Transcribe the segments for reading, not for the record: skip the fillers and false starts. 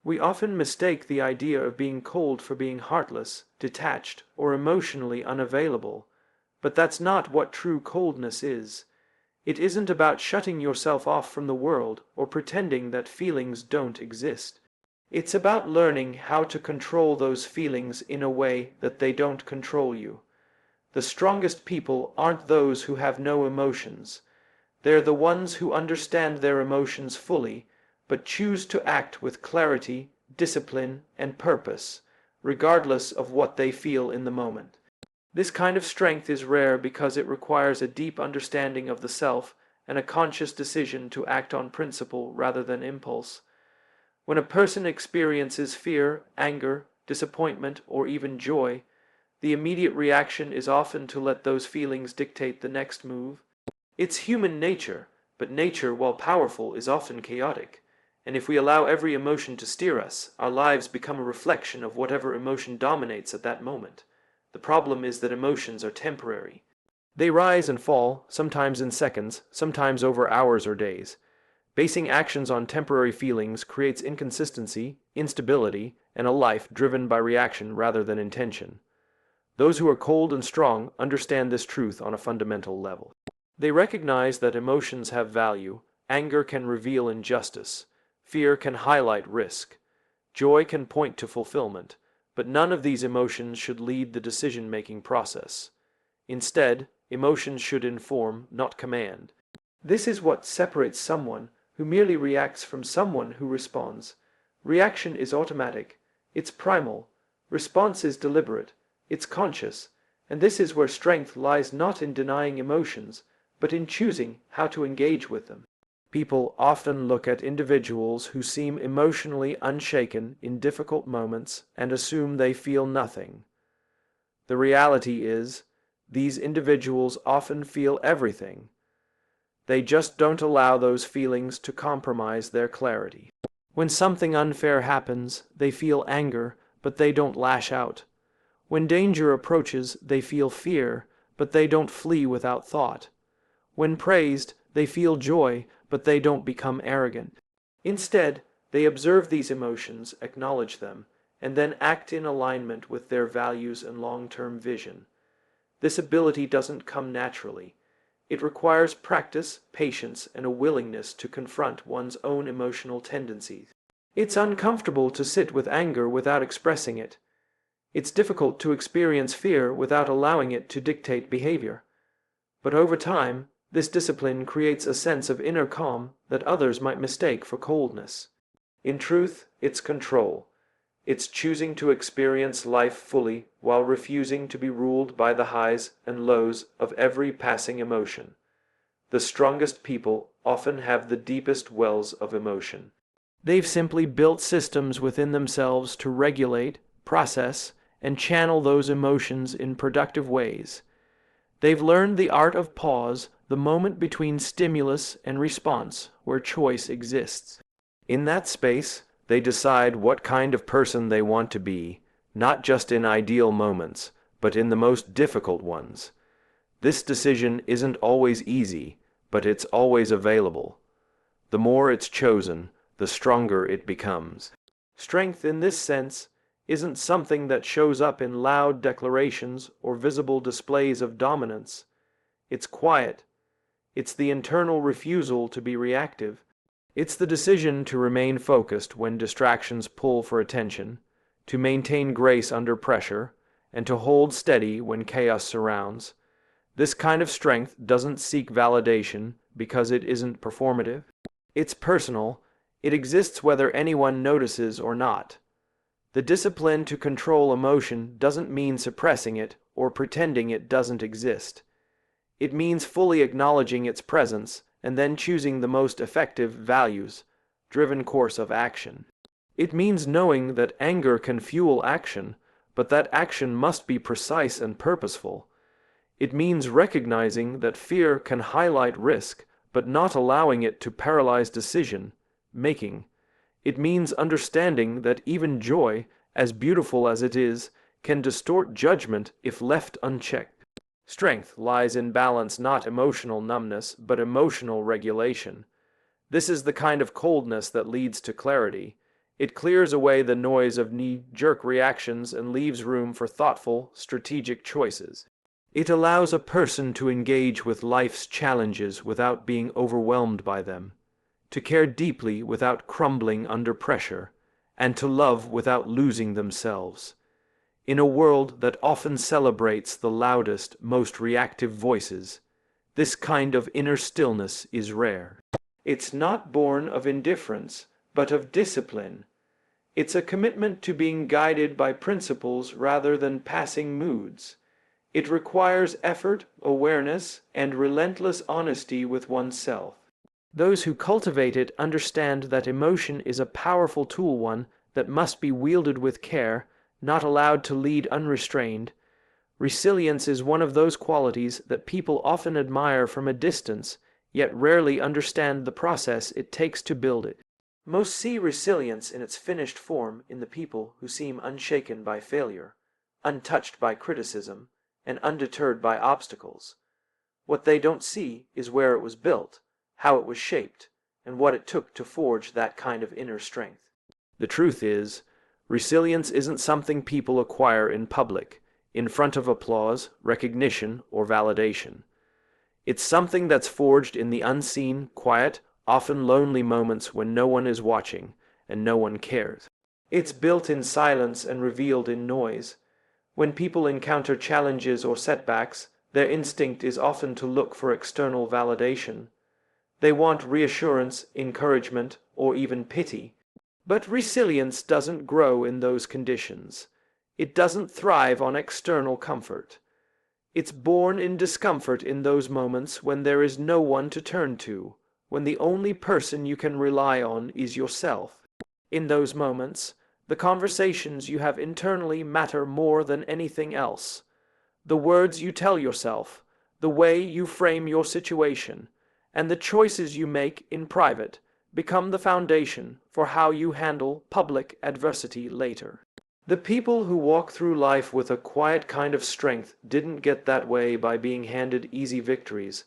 We often mistake the idea of being cold for being heartless, detached, or emotionally unavailable. But that's not what true coldness is. It isn't about shutting yourself off from the world or pretending that feelings don't exist. It's about learning how to control those feelings in a way that they don't control you. The strongest people aren't those who have no emotions. They're the ones who understand their emotions fully, but choose to act with clarity, discipline, and purpose, regardless of what they feel in the moment. This kind of strength is rare because it requires a deep understanding of the self and a conscious decision to act on principle rather than impulse. When a person experiences fear, anger, disappointment, or even joy, the immediate reaction is often to let those feelings dictate the next move. It's human nature, but nature, while powerful, is often chaotic. And if we allow every emotion to steer us, our lives become a reflection of whatever emotion dominates at that moment. The problem is that emotions are temporary. They rise and fall, sometimes in seconds, sometimes over hours or days. Basing actions on temporary feelings creates inconsistency, instability, and a life driven by reaction rather than intention. Those who are cold and strong understand this truth on a fundamental level. They recognize that emotions have value. Anger can reveal injustice. Fear can highlight risk. Joy can point to fulfillment. But none of these emotions should lead the decision-making process. Instead, emotions should inform, not command. This is what separates someone who merely reacts from someone who responds. Reaction is automatic. It's primal. Response is deliberate. It's conscious. And this is where strength lies, not in denying emotions, but in choosing how to engage with them. People often look at individuals who seem emotionally unshaken in difficult moments and assume they feel nothing. The reality is, these individuals often feel everything. They just don't allow those feelings to compromise their clarity. When something unfair happens, they feel anger, but they don't lash out. When danger approaches, they feel fear, but they don't flee without thought. When praised, they feel joy, but they don't become arrogant. Instead, they observe these emotions, acknowledge them, and then act in alignment with their values and long-term vision. This ability doesn't come naturally. It requires practice, patience, and a willingness to confront one's own emotional tendencies. It's uncomfortable to sit with anger without expressing it. It's difficult to experience fear without allowing it to dictate behavior. But over time, this discipline creates a sense of inner calm that others might mistake for coldness. In truth, it's control. It's choosing to experience life fully while refusing to be ruled by the highs and lows of every passing emotion. The strongest people often have the deepest wells of emotion. They've simply built systems within themselves to regulate, process, and channel those emotions in productive ways. They've learned the art of pause, the moment between stimulus and response, where choice exists. In that space, they decide what kind of person they want to be, not just in ideal moments, but in the most difficult ones. This decision isn't always easy, but it's always available. The more it's chosen, the stronger it becomes. Strength in this sense isn't something that shows up in loud declarations or visible displays of dominance. It's quiet. It's the internal refusal to be reactive. It's the decision to remain focused when distractions pull for attention, to maintain grace under pressure, and to hold steady when chaos surrounds. This kind of strength doesn't seek validation because it isn't performative. It's personal. It exists whether anyone notices or not. The discipline to control emotion doesn't mean suppressing it or pretending it doesn't exist. It means fully acknowledging its presence and then choosing the most effective values-driven course of action. It means knowing that anger can fuel action, but that action must be precise and purposeful. It means recognizing that fear can highlight risk, but not allowing it to paralyze decision-making. It means understanding that even joy, as beautiful as it is, can distort judgment if left unchecked. Strength lies in balance, not emotional numbness, but emotional regulation. This is the kind of coldness that leads to clarity. It clears away the noise of knee-jerk reactions and leaves room for thoughtful, strategic choices. It allows a person to engage with life's challenges without being overwhelmed by them, to care deeply without crumbling under pressure, and to love without losing themselves. In a world that often celebrates the loudest, most reactive voices, this kind of inner stillness is rare. It's not born of indifference, but of discipline. It's a commitment to being guided by principles rather than passing moods. It requires effort, awareness, and relentless honesty with oneself. Those who cultivate it understand that emotion is a powerful tool, one that must be wielded with care, not allowed to lead unrestrained. Resilience is one of those qualities that people often admire from a distance, yet rarely understand the process it takes to build it. Most see resilience in its finished form in the people who seem unshaken by failure, untouched by criticism, and undeterred by obstacles. What they don't see is where it was built, how it was shaped, and what it took to forge that kind of inner strength. The truth is, resilience isn't something people acquire in public, in front of applause, recognition, or validation. It's something that's forged in the unseen, quiet, often lonely moments when no one is watching and no one cares. It's built in silence and revealed in noise. When people encounter challenges or setbacks, their instinct is often to look for external validation. They want reassurance, encouragement, or even pity. But resilience doesn't grow in those conditions. It doesn't thrive on external comfort. It's born in discomfort in those moments when there is no one to turn to, when the only person you can rely on is yourself. In those moments, the conversations you have internally matter more than anything else. The words you tell yourself, the way you frame your situation, and the choices you make in private become the foundation for how you handle public adversity later. The people who walk through life with a quiet kind of strength didn't get that way by being handed easy victories.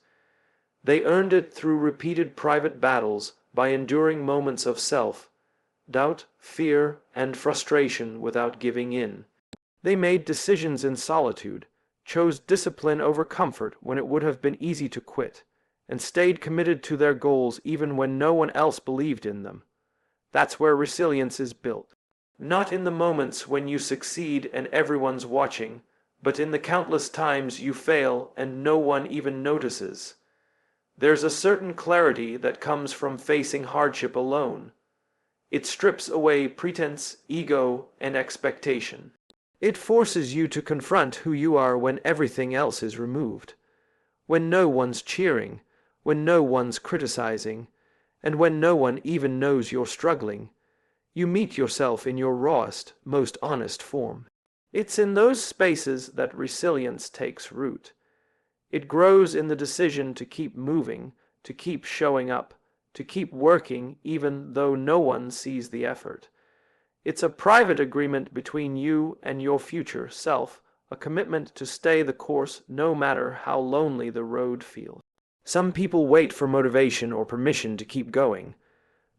They earned it through repeated private battles, by enduring moments of self-doubt, fear, and frustration without giving in. They made decisions in solitude, chose discipline over comfort when it would have been easy to quit, and stayed committed to their goals even when no one else believed in them. That's where resilience is built. Not in the moments when you succeed and everyone's watching, but in the countless times you fail and no one even notices. There's a certain clarity that comes from facing hardship alone. It strips away pretense, ego, and expectation. It forces you to confront who you are when everything else is removed. When no one's cheering, when no one's criticizing, and when no one even knows you're struggling. You meet yourself in your rawest, most honest form. It's in those spaces that resilience takes root. It grows in the decision to keep moving, to keep showing up, to keep working even though no one sees the effort. It's a private agreement between you and your future self, a commitment to stay the course no matter how lonely the road feels. Some people wait for motivation or permission to keep going.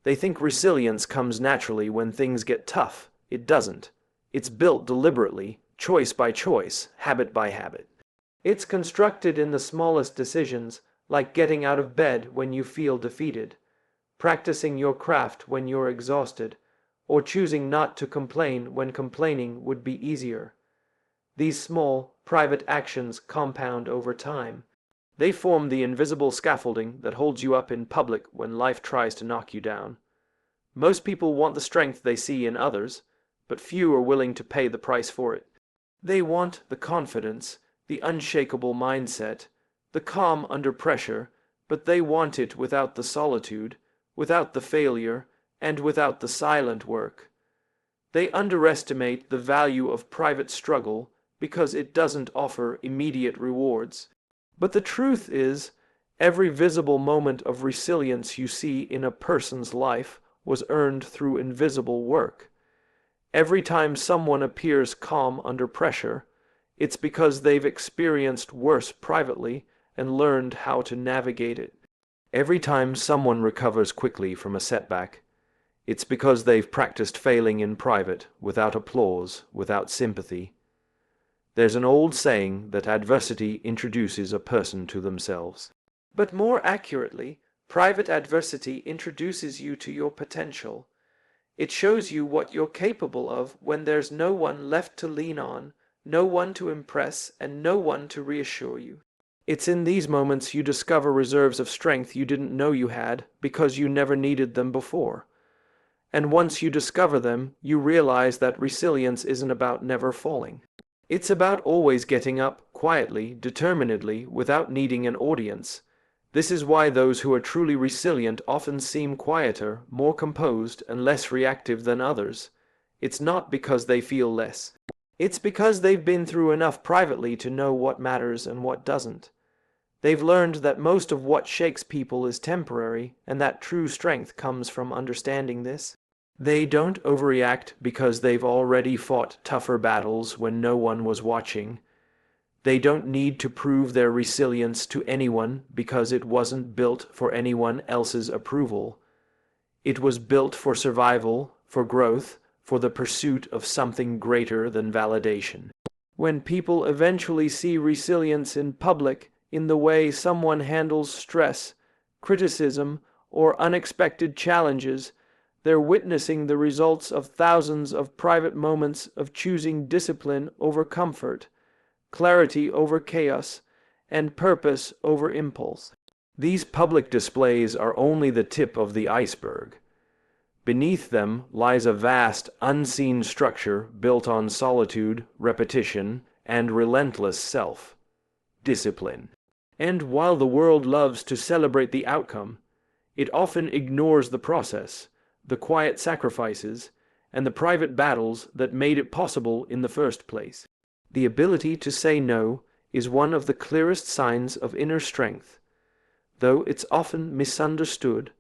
They think resilience comes naturally when things get tough. It doesn't. It's built deliberately, choice by choice, habit by habit. It's constructed in the smallest decisions, like getting out of bed when you feel defeated, practicing your craft when you're exhausted, or choosing not to complain when complaining would be easier. These small, private actions compound over time. They form the invisible scaffolding that holds you up in public when life tries to knock you down. Most people want the strength they see in others, but few are willing to pay the price for it. They want the confidence, the unshakable mindset, the calm under pressure, but they want it without the solitude, without the failure, and without the silent work. They underestimate the value of private struggle because it doesn't offer immediate rewards. But the truth is, every visible moment of resilience you see in a person's life was earned through invisible work. Every time someone appears calm under pressure, it's because they've experienced worse privately and learned how to navigate it. Every time someone recovers quickly from a setback, It's because they've practiced failing in private, without applause, without sympathy. There's an old saying that adversity introduces a person to themselves. But more accurately, private adversity introduces you to your potential. It shows you what you're capable of when there's no one left to lean on, no one to impress, and no one to reassure you. It's in these moments you discover reserves of strength you didn't know you had because you never needed them before. And once you discover them, you realize that resilience isn't about never falling. It's about always getting up, quietly, determinedly, without needing an audience. This is why those who are truly resilient often seem quieter, more composed, and less reactive than others. It's not because they feel less. It's because they've been through enough privately to know what matters and what doesn't. They've learned that most of what shakes people is temporary, and that true strength comes from understanding this. They don't overreact because they've already fought tougher battles when no one was watching. They don't need to prove their resilience to anyone because it wasn't built for anyone else's approval. It was built for survival, for growth, for the pursuit of something greater than validation. When people eventually see resilience in public, in the way someone handles stress, criticism, or unexpected challenges, they're witnessing the results of thousands of private moments of choosing discipline over comfort, clarity over chaos, and purpose over impulse. These public displays are only the tip of the iceberg. Beneath them lies a vast, unseen structure built on solitude, repetition, and relentless self-discipline. And while the world loves to celebrate the outcome, it often ignores the process, the quiet sacrifices, and the private battles that made it possible in the first place. The ability to say no is one of the clearest signs of inner strength, though it's often misunderstood,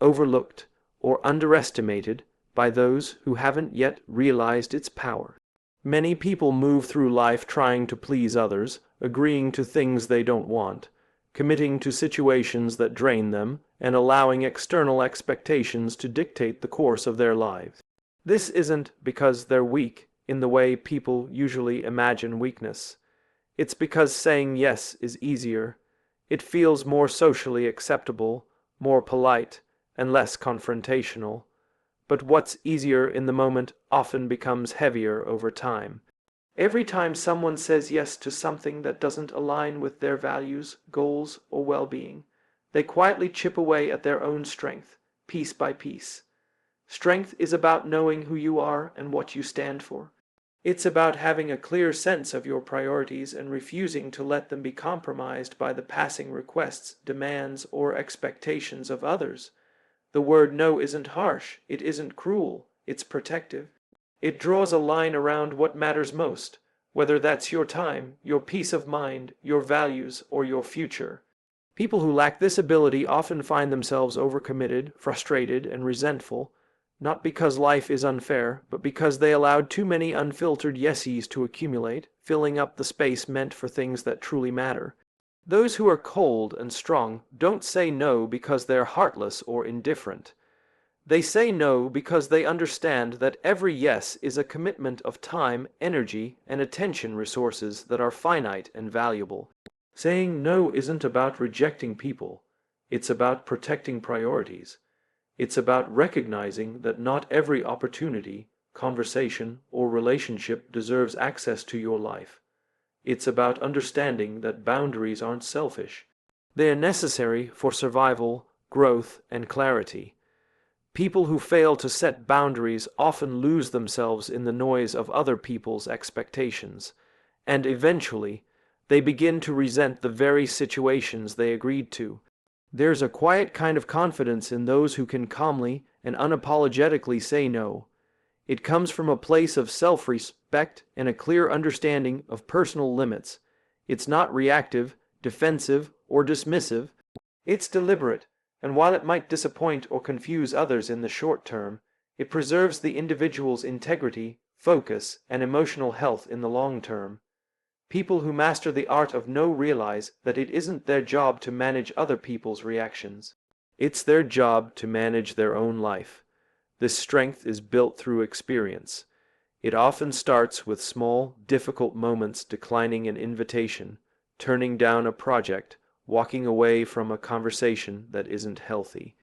overlooked, or underestimated by those who haven't yet realized its power. Many people move through life trying to please others, agreeing to things they don't want, committing to situations that drain them, and allowing external expectations to dictate the course of their lives. This isn't because they're weak in the way people usually imagine weakness. It's because saying yes is easier. It feels more socially acceptable, more polite, and less confrontational. But what's easier in the moment often becomes heavier over time. Every time someone says yes to something that doesn't align with their values, goals, or well-being, they quietly chip away at their own strength, piece by piece. Strength is about knowing who you are and what you stand for. It's about having a clear sense of your priorities and refusing to let them be compromised by the passing requests, demands, or expectations of others. The word no isn't harsh, it isn't cruel, it's protective. It draws a line around what matters most, whether that's your time, your peace of mind, your values, or your future. People who lack this ability often find themselves overcommitted, frustrated, and resentful, not because life is unfair, but because they allowed too many unfiltered yesies to accumulate, filling up the space meant for things that truly matter. Those who are cold and strong don't say no because they're heartless or indifferent. They say no because they understand that every yes is a commitment of time, energy, and attention resources that are finite and valuable. Saying no isn't about rejecting people. It's about protecting priorities. It's about recognizing that not every opportunity, conversation, or relationship deserves access to your life. It's about understanding that boundaries aren't selfish. They are necessary for survival, growth, and clarity. People who fail to set boundaries often lose themselves in the noise of other people's expectations, and eventually, they begin to resent the very situations they agreed to. There's a quiet kind of confidence in those who can calmly and unapologetically say no. It comes from a place of self-respect and a clear understanding of personal limits. It's not reactive, defensive, or dismissive. It's deliberate, and while it might disappoint or confuse others in the short term, it preserves the individual's integrity, focus, and emotional health in the long term. People who master the art of no realize that it isn't their job to manage other people's reactions. It's their job to manage their own life. This strength is built through experience. It often starts with small, difficult moments, declining an invitation, turning down a project, walking away from a conversation that isn't healthy.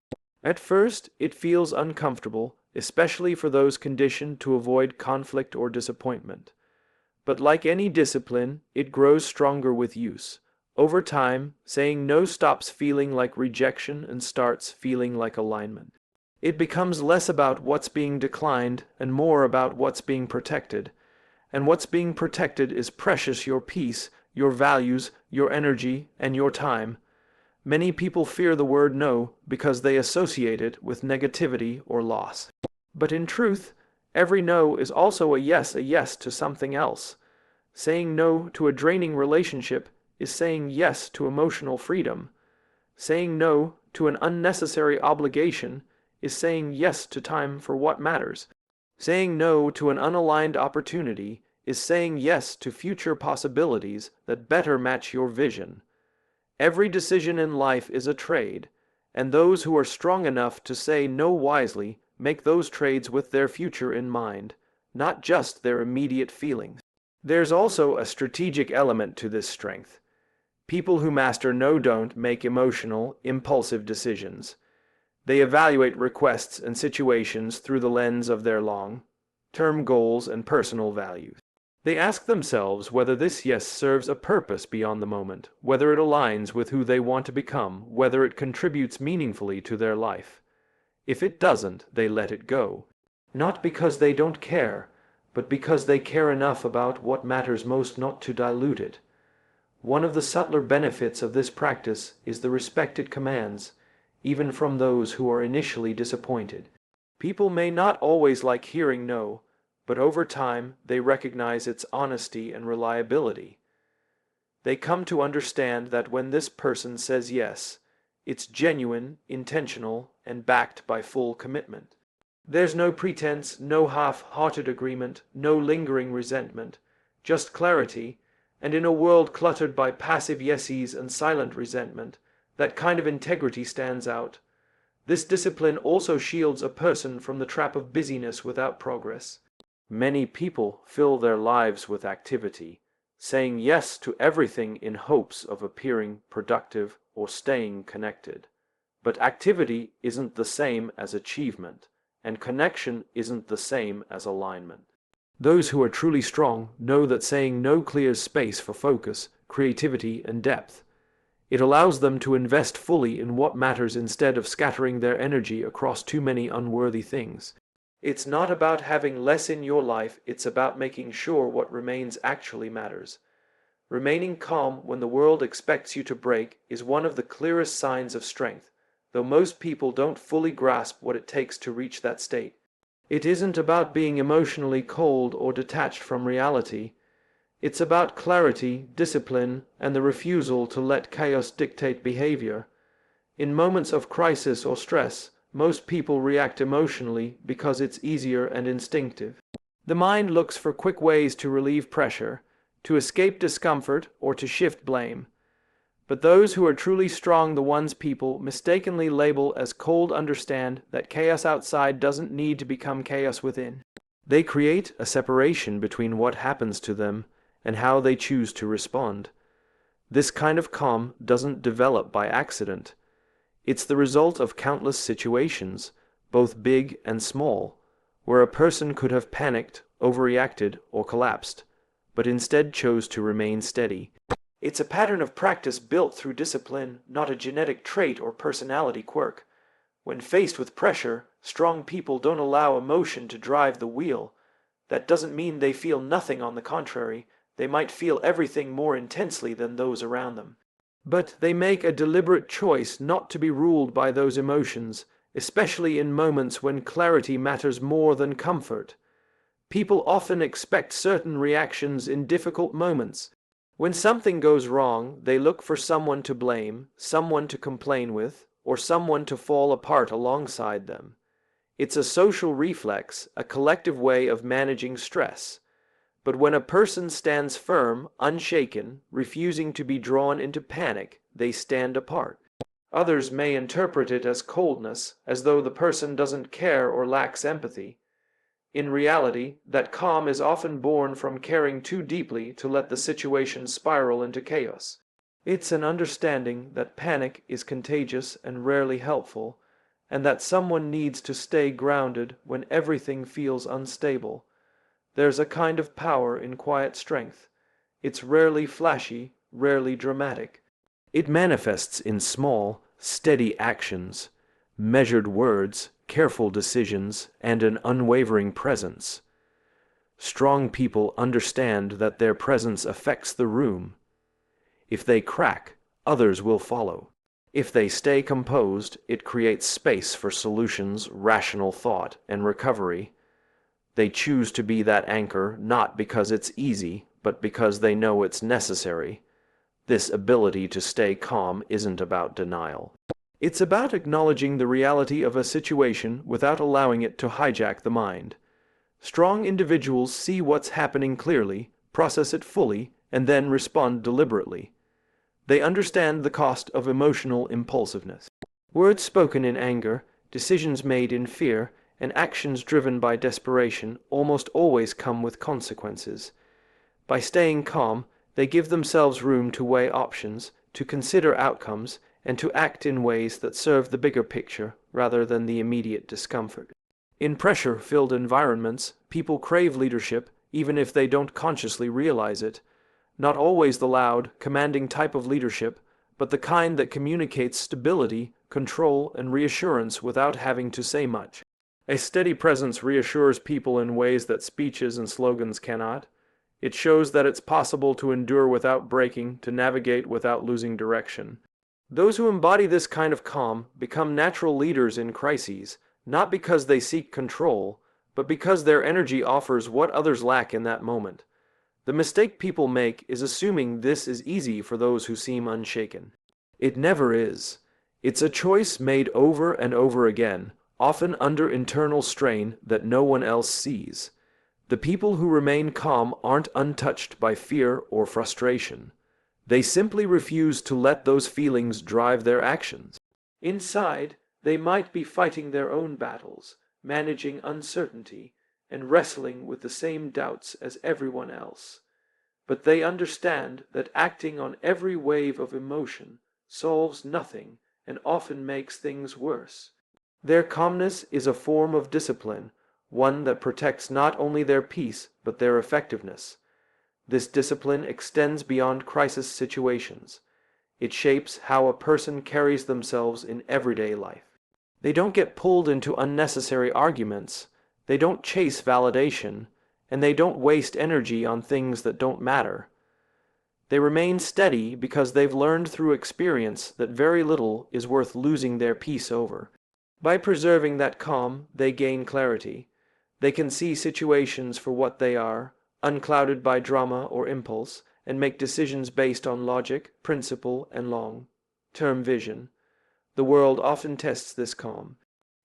At first, it feels uncomfortable, especially for those conditioned to avoid conflict or disappointment. But like any discipline, it grows stronger with use. Over time, saying no stops feeling like rejection and starts feeling like alignment. It becomes less about what's being declined and more about what's being protected. And what's being protected is precious: your peace, your values, your energy, and your time. Many people fear the word no because they associate it with negativity or loss. But in truth, every no is also a yes to something else. Saying no to a draining relationship is saying yes to emotional freedom. Saying no to an unnecessary obligation is saying yes to time for what matters. Saying no to an unaligned opportunity is saying yes to future possibilities that better match your vision. Every decision in life is a trade, and those who are strong enough to say no wisely make those trades with their future in mind, not just their immediate feelings. There's also a strategic element to this strength. People who master no don't make emotional, impulsive decisions. They evaluate requests and situations through the lens of their long-term goals and personal values. They ask themselves whether this yes serves a purpose beyond the moment, whether it aligns with who they want to become, whether it contributes meaningfully to their life. If it doesn't, they let it go. Not because they don't care, but because they care enough about what matters most not to dilute it. One of the subtler benefits of this practice is the respect it commands, even from those who are initially disappointed. People may not always like hearing no, but over time they recognize its honesty and reliability. They come to understand that when this person says yes, it's genuine, intentional, and backed by full commitment. There's no pretense, no half-hearted agreement, no lingering resentment, just clarity, and in a world cluttered by passive yeses and silent resentment, that kind of integrity stands out. This discipline also shields a person from the trap of busyness without progress. Many people fill their lives with activity, saying yes to everything in hopes of appearing productive or staying connected. But activity isn't the same as achievement, and connection isn't the same as alignment. Those who are truly strong know that saying no clears space for focus, creativity, and depth. It allows them to invest fully in what matters instead of scattering their energy across too many unworthy things. It's not about having less in your life, it's about making sure what remains actually matters. Remaining calm when the world expects you to break is one of the clearest signs of strength, though most people don't fully grasp what it takes to reach that state. It isn't about being emotionally cold or detached from reality. It's about clarity, discipline, and the refusal to let chaos dictate behavior. In moments of crisis or stress, most people react emotionally because it's easier and instinctive. The mind looks for quick ways to relieve pressure, to escape discomfort, or to shift blame. But those who are truly strong, the ones people mistakenly label as cold, understand that chaos outside doesn't need to become chaos within. They create a separation between what happens to them and how they choose to respond. This kind of calm doesn't develop by accident. It's the result of countless situations, both big and small, where a person could have panicked, overreacted, or collapsed, but instead chose to remain steady. It's a pattern of practice built through discipline, not a genetic trait or personality quirk. When faced with pressure, strong people don't allow emotion to drive the wheel. That doesn't mean they feel nothing; on the contrary, they might feel everything more intensely than those around them. But they make a deliberate choice not to be ruled by those emotions, especially in moments when clarity matters more than comfort. People often expect certain reactions in difficult moments. When something goes wrong, they look for someone to blame, someone to complain with, or someone to fall apart alongside them. It's a social reflex, a collective way of managing stress. But when a person stands firm, unshaken, refusing to be drawn into panic, they stand apart. Others may interpret it as coldness, as though the person doesn't care or lacks empathy. In reality, that calm is often born from caring too deeply to let the situation spiral into chaos. It's an understanding that panic is contagious and rarely helpful, and that someone needs to stay grounded when everything feels unstable. There's a kind of power in quiet strength. It's rarely flashy, rarely dramatic. It manifests in small, steady actions, measured words, careful decisions, and an unwavering presence. Strong people understand that their presence affects the room. If they crack, others will follow. If they stay composed, it creates space for solutions, rational thought, and recovery. They choose to be that anchor not because it's easy, but because they know it's necessary. This ability to stay calm isn't about denial. It's about acknowledging the reality of a situation without allowing it to hijack the mind. Strong individuals see what's happening clearly, process it fully, and then respond deliberately. They understand the cost of emotional impulsiveness. Words spoken in anger, decisions made in fear, and actions driven by desperation almost always come with consequences. By staying calm, they give themselves room to weigh options, to consider outcomes, and to act in ways that serve the bigger picture rather than the immediate discomfort. In pressure-filled environments, people crave leadership even if they don't consciously realize it. Not always the loud, commanding type of leadership, but the kind that communicates stability, control, and reassurance without having to say much. A steady presence reassures people in ways that speeches and slogans cannot. It shows that it's possible to endure without breaking, to navigate without losing direction. Those who embody this kind of calm become natural leaders in crises, not because they seek control, but because their energy offers what others lack in that moment. The mistake people make is assuming this is easy for those who seem unshaken. It never is. It's a choice made over and over again, often under internal strain that no one else sees. The people who remain calm aren't untouched by fear or frustration. They simply refuse to let those feelings drive their actions. Inside, they might be fighting their own battles, managing uncertainty, and wrestling with the same doubts as everyone else. But they understand that acting on every wave of emotion solves nothing and often makes things worse. Their calmness is a form of discipline, one that protects not only their peace but their effectiveness. This discipline extends beyond crisis situations. It shapes how a person carries themselves in everyday life. They don't get pulled into unnecessary arguments. They don't chase validation, and they don't waste energy on things that don't matter. They remain steady because they've learned through experience that very little is worth losing their peace over. By preserving that calm, they gain clarity. They can see situations for what they are, unclouded by drama or impulse, and make decisions based on logic, principle, and long-term vision. The world often tests this calm.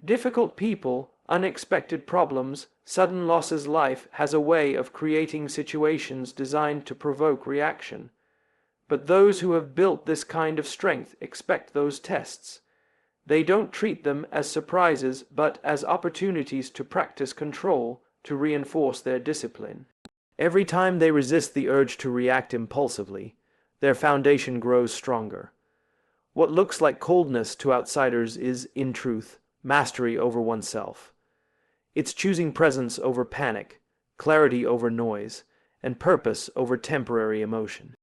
Difficult people, unexpected problems, sudden losses. Life has a way of creating situations designed to provoke reaction. But those who have built this kind of strength expect those tests. They don't treat them as surprises but as opportunities to practice control, to reinforce their discipline. Every time they resist the urge to react impulsively, their foundation grows stronger. What looks like coldness to outsiders is, in truth, mastery over oneself. It's choosing presence over panic, clarity over noise, and purpose over temporary emotion.